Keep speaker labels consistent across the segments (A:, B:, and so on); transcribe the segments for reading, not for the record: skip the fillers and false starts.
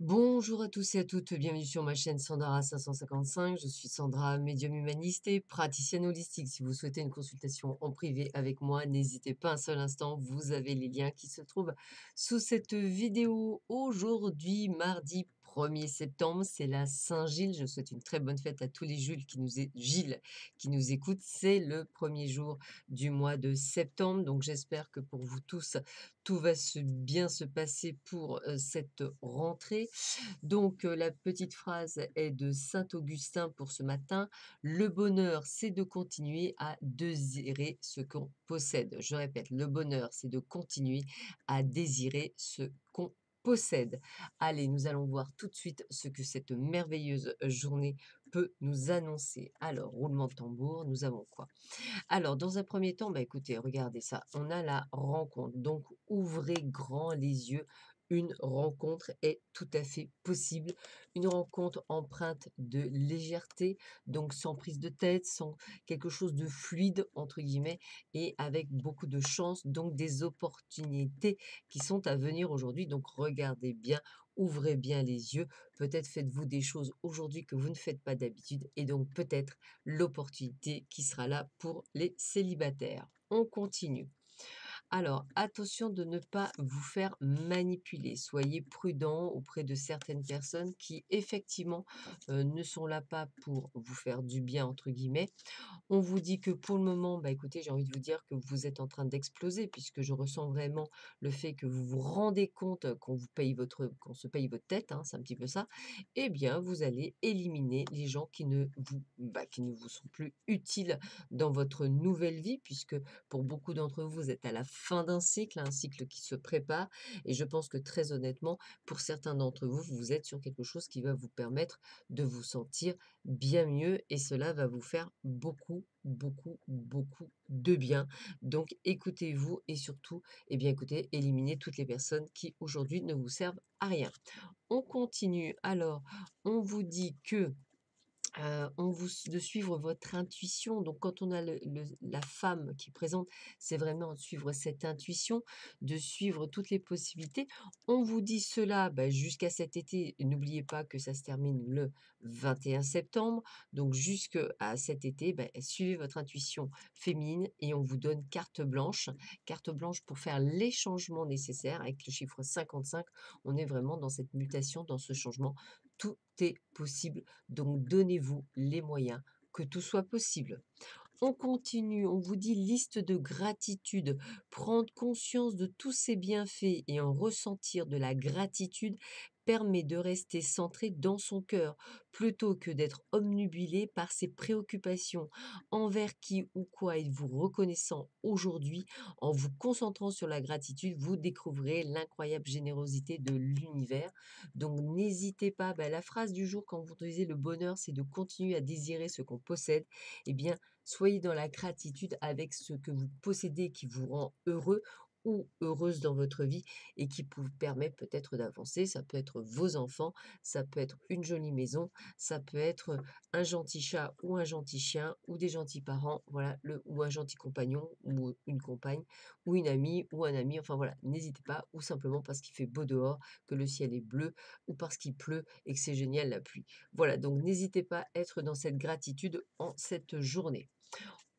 A: Bonjour à tous et à toutes, bienvenue sur ma chaîne Sandra 555. Je suis Sandra, médium humaniste et praticienne holistique. Si vous souhaitez une consultation en privé avec moi, n'hésitez pas un seul instant, vous avez les liens qui se trouvent sous cette vidéo. Aujourd'hui, mardi 1er septembre, c'est la Saint-Gilles. Je souhaite une très bonne fête à tous les Gilles qui nous écoutent. C'est le premier jour du mois de septembre, donc j'espère que pour vous tous, tout va bien se passer pour cette rentrée. Donc, la petite phrase est de saint Augustin pour ce matin: «Le bonheur, c'est de continuer à désirer ce qu'on possède». Je répète, le bonheur, c'est de continuer à désirer ce qu'on possède. Allez, nous allons voir tout de suite ce que cette merveilleuse journée peut nous annoncer. Alors, roulement de tambour, nous avons quoi? Alors, dans un premier temps, bah, écoutez, regardez ça, on a la rencontre. Donc, ouvrez grand les yeux. Une rencontre est tout à fait possible. Une rencontre empreinte de légèreté, donc sans prise de tête, sans quelque chose de fluide, entre guillemets, et avec beaucoup de chance, donc des opportunités qui sont à venir aujourd'hui. Donc, regardez bien, ouvrez bien les yeux. Peut-être faites-vous des choses aujourd'hui que vous ne faites pas d'habitude, et donc peut-être l'opportunité qui sera là pour les célibataires. On continue. Alors, attention de ne pas vous faire manipuler. Soyez prudent auprès de certaines personnes qui, effectivement, ne sont là pas pour vous faire du bien, entre guillemets. On vous dit que pour le moment, bah, écoutez, j'ai envie de vous dire que vous êtes en train d'exploser puisque je ressens vraiment le fait que vous vous rendez compte qu'on se paye votre tête, hein, c'est un petit peu ça. Eh bien, vous allez éliminer les gens qui ne vous sont plus utiles dans votre nouvelle vie, puisque pour beaucoup d'entre vous, vous êtes à la fin d'un cycle, un cycle qui se prépare. Et je pense que très honnêtement, pour certains d'entre vous, vous êtes sur quelque chose qui va vous permettre de vous sentir bien mieux et cela va vous faire beaucoup, beaucoup, beaucoup de bien. Donc écoutez-vous et surtout, eh bien écoutez, éliminez toutes les personnes qui aujourd'hui ne vous servent à rien. On continue. Alors, on vous dit que on vous de suivre votre intuition. Donc quand on a la femme qui présente, c'est vraiment de suivre cette intuition, de suivre toutes les possibilités. On vous dit cela, bah, jusqu'à cet été. N'oubliez pas que ça se termine le 21 septembre. Donc jusqu'à cet été, bah, suivez votre intuition féminine et on vous donne carte blanche. Carte blanche pour faire les changements nécessaires. Avec le chiffre 55, on est vraiment dans cette mutation, dans ce changement. Tout est possible, donc donnez-vous les moyens que tout soit possible. On continue, on vous dit liste de gratitude. Prendre conscience de tous ces bienfaits et en ressentir de la gratitude permet de rester centré dans son cœur plutôt que d'être obnubilé par ses préoccupations. Envers qui ou quoi êtes-vous reconnaissant aujourd'hui? En vous concentrant sur la gratitude, vous découvrirez l'incroyable générosité de l'univers. Donc n'hésitez pas, bah, la phrase du jour quand vous disiez le bonheur, c'est de continuer à désirer ce qu'on possède. Eh bien, soyez dans la gratitude avec ce que vous possédez qui vous rend heureux ou heureuse dans votre vie et qui vous permet peut-être d'avancer. Ça peut être vos enfants, ça peut être une jolie maison, ça peut être un gentil chat ou un gentil chien ou des gentils parents, voilà, ou un gentil compagnon ou une compagne ou une amie ou un ami. Enfin voilà, n'hésitez pas, ou simplement parce qu'il fait beau dehors, que le ciel est bleu, ou parce qu'il pleut et que c'est génial la pluie. Voilà, donc n'hésitez pas à être dans cette gratitude en cette journée.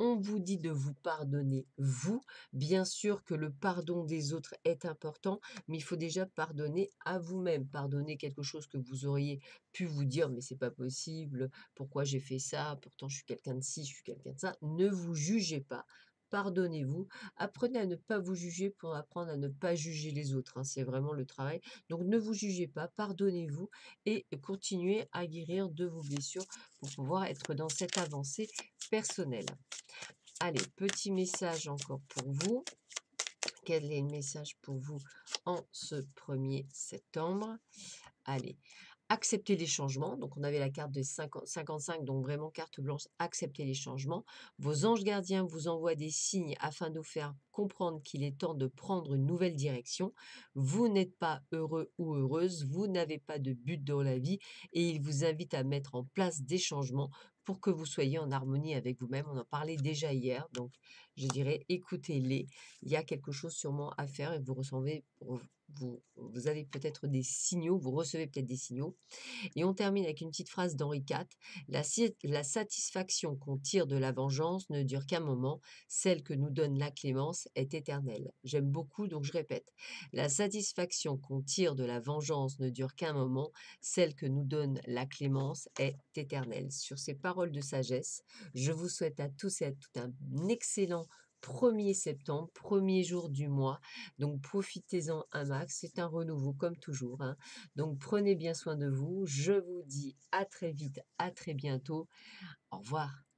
A: On vous dit de vous pardonner, vous. Bien sûr que le pardon des autres est important, mais il faut déjà pardonner à vous-même. Pardonner quelque chose que vous auriez pu vous dire, mais c'est pas possible, pourquoi j'ai fait ça, pourtant je suis quelqu'un de ci, je suis quelqu'un de ça. Ne vous jugez pas. Pardonnez-vous, apprenez à ne pas vous juger pour apprendre à ne pas juger les autres, hein, c'est vraiment le travail. Donc ne vous jugez pas, pardonnez-vous et continuez à guérir de vos blessures pour pouvoir être dans cette avancée personnelle. Allez, petit message encore pour vous. Quel est le message pour vous en ce 1er septembre? Allez, accepter les changements. Donc, on avait la carte des 55, donc vraiment carte blanche, accepter les changements. Vos anges gardiens vous envoient des signes afin de vous faire comprendre qu'il est temps de prendre une nouvelle direction. Vous n'êtes pas heureux ou heureuse, vous n'avez pas de but dans la vie et il vous invite à mettre en place des changements pour que vous soyez en harmonie avec vous-même. On en parlait déjà hier, donc je dirais écoutez-les. Il y a quelque chose sûrement à faire et vous avez peut-être des signaux, vous recevez peut-être des signaux. Et on termine avec une petite phrase d'Henri IV. La satisfaction qu'on tire de la vengeance ne dure qu'un moment, celle que nous donne la clémence est éternelle. J'aime beaucoup, donc je répète. La satisfaction qu'on tire de la vengeance ne dure qu'un moment, celle que nous donne la clémence est éternelle. Sur ces paroles de sagesse, je vous souhaite à tous et à toutes un excellent 1er septembre, premier jour du mois. Donc profitez-en un max, c'est un renouveau comme toujours, hein. Donc prenez bien soin de vous. Je vous dis à très vite, à très bientôt. Au revoir.